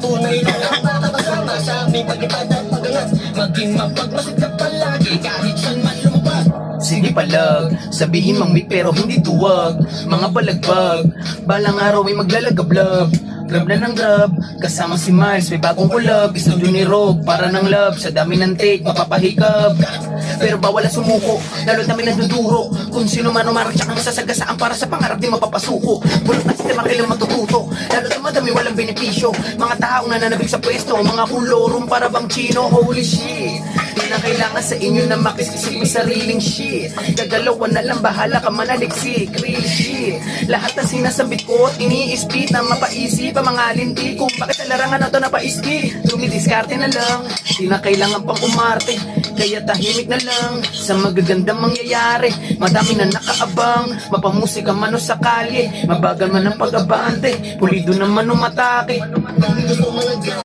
tunay na makakasama sa aming paglipad at pag-angat. Maging mapagmasid ka palagi kahit saan man lumabas. Sige palag, sabihin mang may pero hindi tuwag. Mga balagbag, balang araw ay maglalagablab. Grab na ng grab, kasama si Miles, may bagong kulab. Studio ni Rob, para ng love, sa dami ng take, mapapahikab. Pero bawal ang sumuko, lalo't namin nagduduro. Kung sino man umarang tsaka masasagasaan para sa pangarap di mapapasuko. Bulot na sistema kailang matututo, lalo't ang madami walang benepisyo. Mga taong nananabig sa pwesto, mga kulorum para bang chino. Holy shit, di na kailangan sa inyo na makiskisip mo sariling shit. Gagalawan na lang, bahala ka manaliksik, real shit. Lahat na sinasabit ko at iniispit na mapaisip ang mga linti kung bakit sa larangan na to napaiski. Dumidiskarte na lang, di na kailangan pang umarte. Kaya tahimik na lang sa magagandang mangyayari. Madami na nakaabang, mapamusika man o sa kalye. Mabagal man ang pag-abante, pulido naman umatake. Gusto mo